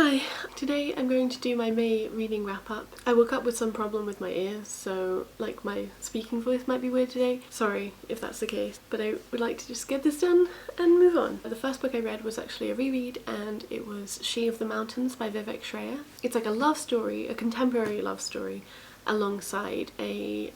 Hi, today I'm going to do my May reading wrap up. I woke up with some problem with my ears, so like my speaking voice might be weird today. Sorry if that's the case, but I would like to just get this done and move on. The first book I read was actually a reread, and it was She of the Mountains by Vivek Shraya. It's like a love story, a contemporary love story, alongside a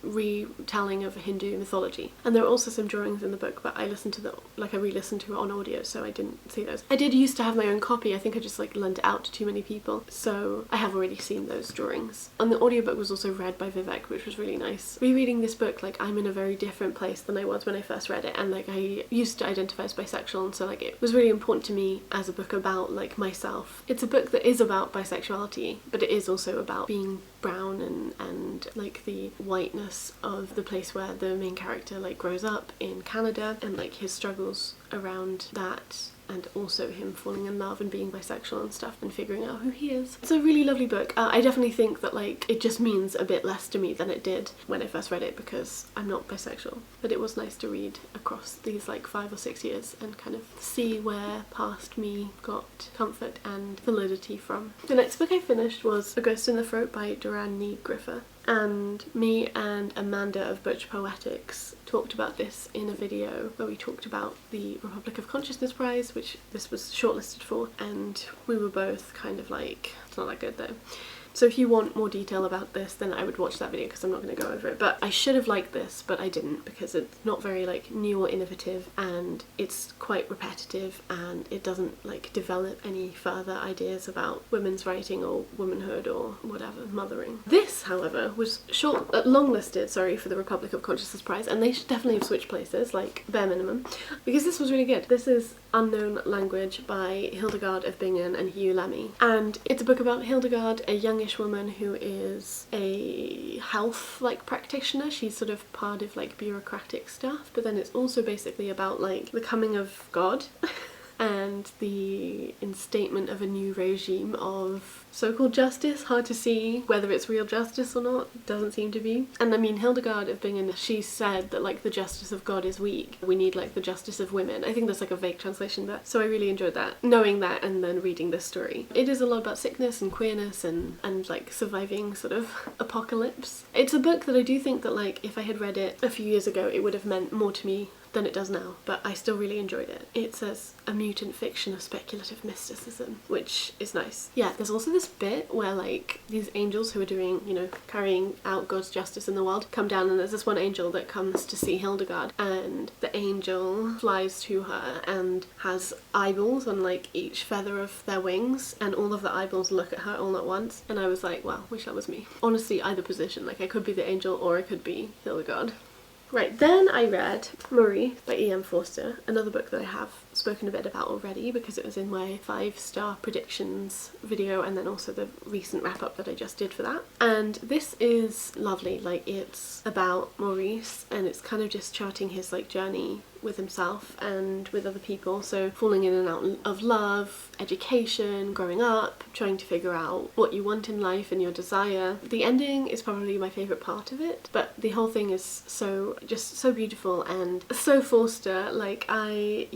retelling of Hindu mythology. And there are also some drawings in the book, but I re-listened to it on audio, so I didn't see those. I did used to have my own copy. I think I just lent it out to too many people, so I have already seen those drawings. And the audiobook was also read by Vivek, which was really nice. Rereading this book, I'm in a very different place than I was when I first read it, and I used to identify as bisexual, and so it was really important to me as a book about myself. It's a book that is about bisexuality, but it is also about being brown and the whiteness of the place where the main character grows up in Canada, and his struggles around that, and also him falling in love and being bisexual and stuff and figuring out who he is. It's a really lovely book. I definitely think that it just means a bit less to me than it did when I first read it, because I'm not bisexual, but it was nice to read across these 5 or 6 years and kind of see where past me got comfort and validity from. The next book I finished was A Ghost in the Throat by Doran Need Griffer. And me and Amanda of Butch Poetics talked about this in a video where we talked about the Republic of Consciousness Prize, which this was shortlisted for, and we were both kind of it's not that good though. So if you want more detail about this, then I would watch that video, because I'm not going to go over it. But I should have liked this, but I didn't, because it's not very new or innovative, and it's quite repetitive, and it doesn't develop any further ideas about women's writing or womanhood or whatever, mothering. This, however, was longlisted for the Republic of Consciousness Prize, and they should definitely have switched places, bare minimum, because this was really good. This is Unknown Language by Hildegard of Bingen and Hugh Lemmy, and it's a book about Hildegard, a youngish woman who is a health practitioner. She's sort of part of bureaucratic stuff, but then it's also basically about the coming of God and the instatement of a new regime of so-called justice. Hard to see whether it's real justice or not. Doesn't seem to be. And I mean, Hildegard of Bingen, she said that the justice of God is weak. We need the justice of women. I think that's a vague translation, but so I really enjoyed that, knowing that and then reading this story. It is a lot about sickness and queerness and surviving sort of apocalypse. It's a book that I do think that if I had read it a few years ago, it would have meant more to me than it does now, but I still really enjoyed it. It says a mutant fiction of speculative mysticism, which is nice. Yeah, there's also this bit where these angels who are doing, carrying out God's justice in the world come down, and there's this one angel that comes to see Hildegard, and the angel flies to her and has eyeballs on each feather of their wings, and all of the eyeballs look at her all at once, and I was wow, wish that was me. Honestly, either position, I could be the angel or I could be Hildegard. Right, then I read Marie by E.M. Forster, another book that I have spoken a bit about already because it was in my 5-star predictions video, and then also the recent wrap-up that I just did for that. And this is lovely. It's about Maurice, and it's kind of just charting his journey with himself and with other people, so falling in and out of love, education, growing up, trying to figure out what you want in life and your desire. The ending is probably my favourite part of it, but the whole thing is just so beautiful and so Forster. I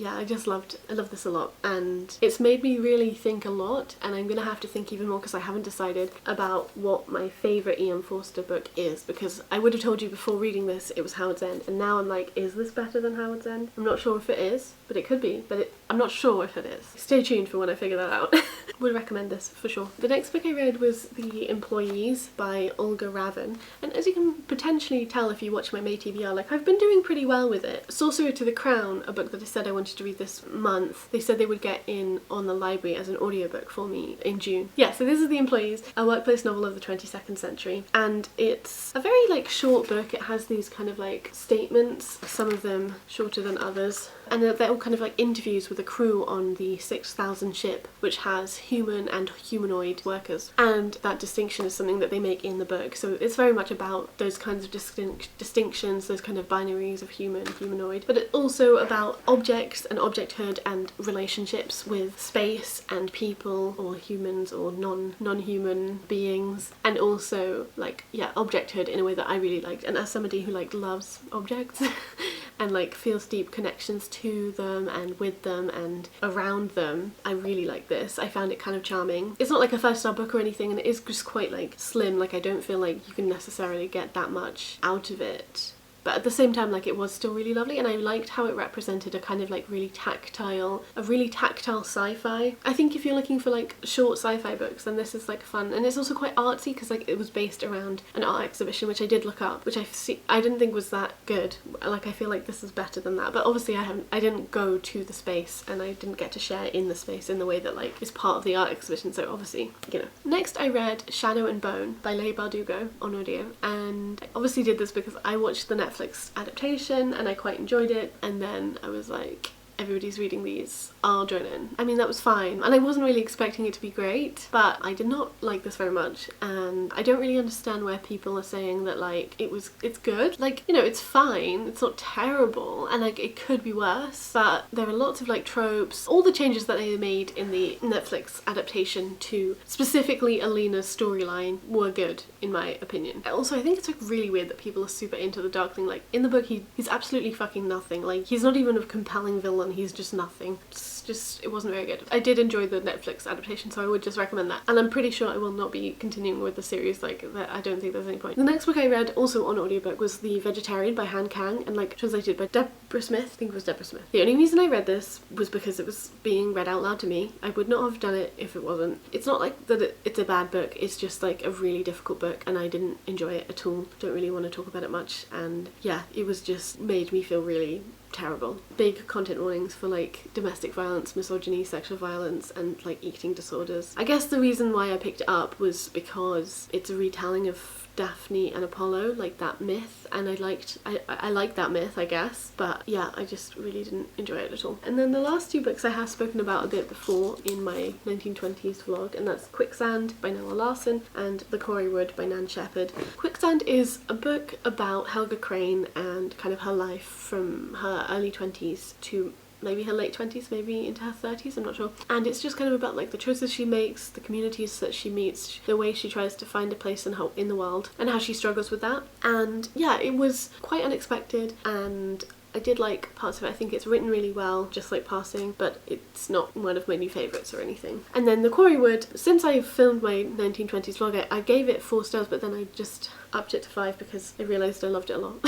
love this a lot, and it's made me really think a lot, and I'm gonna have to think even more because I haven't decided about what my favourite E.M. Forster book is, because I would have told you before reading this it was Howard's End, and now I'm is this better than Howard's End? I'm not sure if it is, but it could be, but I'm not sure if it is. Stay tuned for when I figure that out. Would recommend this for sure. The next book I read was The Employees by Olga Ravin, and as you can potentially tell if you watch my May TBR, I've been doing pretty well with it. Sorcerer to the Crown, a book that I said I wanted to read this month, they said they would get in on the library as an audiobook for me in June. Yeah, so this is The Employees, a workplace novel of the 22nd century, and it's a very short book. It has these kind of statements, some of them shorter than others, and they're all kind of interviews with a crew on the 6000 ship, which has human and humanoid workers, and that distinction is something that they make in the book. So it's very much about those kinds of distinctions, those kind of binaries of human, humanoid, but it's also about objects and objecthood and relationships with space and people, or humans or non-human beings, and also objecthood in a way that I really liked, and as somebody who loves objects and like feels deep connections to them and with them and around them. I really like this. I found it kind of charming. It's not like a 5-star book or anything, and it is just quite like slim. Like I don't feel like you can necessarily get that much out of it. But at the same time, like, it was still really lovely, and I liked how it represented a kind of like really tactile sci-fi. I think if you're looking for like short sci-fi books, then this is like fun, and it's also quite artsy because like it was based around an art exhibition, which I did look up, which I didn't think was that good. Like I feel like this is better than that, but obviously I didn't go to the space, and I didn't get to share in the space in the way that like is part of the art exhibition, so obviously, you know. Next I read Shadow and Bone by Leigh Bardugo on audio, and I obviously did this because I watched the Netflix adaptation and I quite enjoyed it, and then I was like, everybody's reading these, I'll join in. I mean, that was fine, and I wasn't really expecting it to be great, but I did not like this very much, and I don't really understand where people are saying that like it's good. Like, you know, it's fine, it's not terrible, and like it could be worse, but there are lots of like tropes. All the changes that they made in the Netflix adaptation to specifically Alina's storyline were good, in my opinion. Also, I think it's like really weird that people are super into the Darkling. Like in the book, he's absolutely fucking nothing. Like he's not even a compelling villain. He's just nothing. It wasn't very good. I did enjoy the Netflix adaptation, so I would just recommend that. And I'm pretty sure I will not be continuing with the series, like that. I don't think there's any point. The next book I read, also on audiobook, was The Vegetarian by Han Kang, and like translated by Deborah Smith. I think it was Deborah Smith. The only reason I read this was because it was being read out loud to me. I would not have done it if it wasn't. It's not like that it's a bad book, it's just like a really difficult book, and I didn't enjoy it at all. Don't really want to talk about it much, and yeah, it was just made me feel really terrible. Big content warnings for like domestic violence, misogyny, sexual violence, and like eating disorders. I guess the reason why I picked it up was because it's a retelling of Daphne and Apollo, like that myth, and I liked that myth, I guess, but yeah, I just really didn't enjoy it at all. And then the last two books I have spoken about a bit before in my 1920s vlog, and that's Quicksand by Noah Larson and The Corey Wood by Nan Shepherd. Quicksand is a book about Helga Crane and kind of her life from her early 20s to maybe her late 20s, maybe into her 30s, I'm not sure. And it's just kind of about like the choices she makes, the communities that she meets, the way she tries to find a place in the world, and how she struggles with that. And yeah, it was quite unexpected, and I did like parts of it. I think it's written really well, just like passing, but it's not one of my new favourites or anything. And then The Corey Wood, since I filmed my 1920s vlog, I gave it 4 stars, but then I just upped it to 5 because I realised I loved it a lot.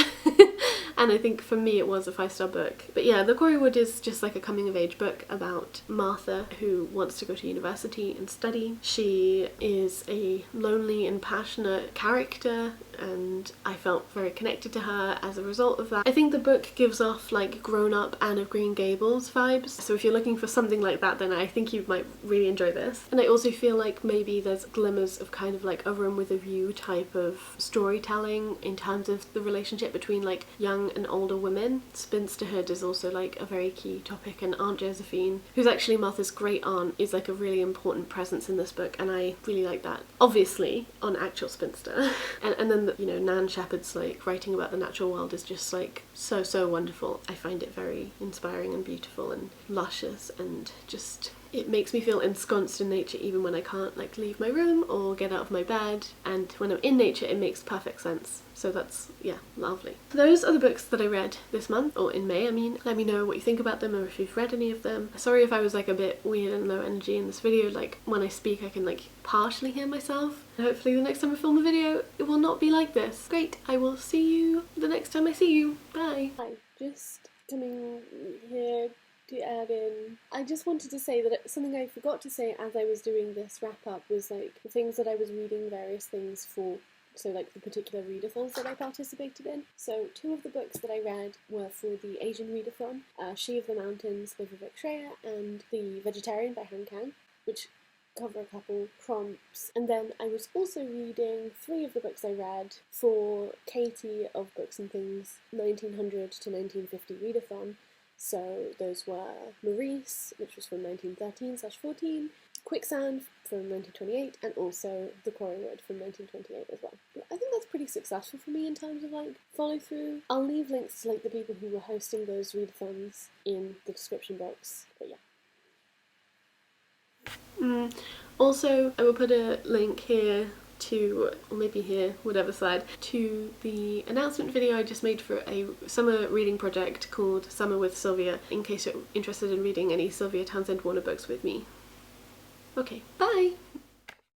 And I think for me it was a 5-star book. But yeah, The Corey Wood is just like a coming of age book about Martha, who wants to go to university and study. She is a lonely and passionate character, and I felt very connected to her as a result of that. I think the book gives off like grown-up Anne of Green Gables vibes, so if you're looking for something like that, then I think you might really enjoy this. And I also feel like maybe there's glimmers of kind of like a Room with a View type of storytelling in terms of the relationship between like young and older women. Spinsterhood is also like a very key topic, and Aunt Josephine, who's actually Martha's great aunt, is like a really important presence in this book, and I really like that. Obviously on actual spinster. and then you know, Nan Shepherd's like writing about the natural world is just like so wonderful. I find it very inspiring and beautiful and luscious, and just it makes me feel ensconced in nature even when I can't like leave my room or get out of my bed, and when I'm in nature it makes perfect sense. So that's, yeah, lovely. Those are the books that I read this month, or in May I mean. Let me know what you think about them or if you've read any of them. Sorry if I was like a bit weird and low energy in this video, like when I speak I can like partially hear myself. And hopefully the next time I film a video it will not be like this. Great, I will see you the next time I see you. Bye. Hi, just coming here to add in, I just wanted to say that something I forgot to say as I was doing this wrap up was like the things that I was reading various things for, so like the particular readathons that I participated in. So 2 of the books that I read were for the Asian readathon, She of the Mountains by Vivek Shraya and The Vegetarian by Han Kang, which cover a couple prompts. And then I was also reading 3 of the books I read for Katie of Books and Things 1900 to 1950 readathon. So those were Maurice, which was from 1913/14, Quicksand from 1928, and also The Corey Wood from 1928 as well. But I think that's pretty successful for me in terms of like follow through. I'll leave links to like the people who were hosting those readathons in the description box, but yeah. Also, I will put a link here to, or maybe here, whatever side, to the announcement video I just made for a summer reading project called Summer with Sylvia, in case you're interested in reading any Sylvia Townsend Warner books with me. Okay, bye!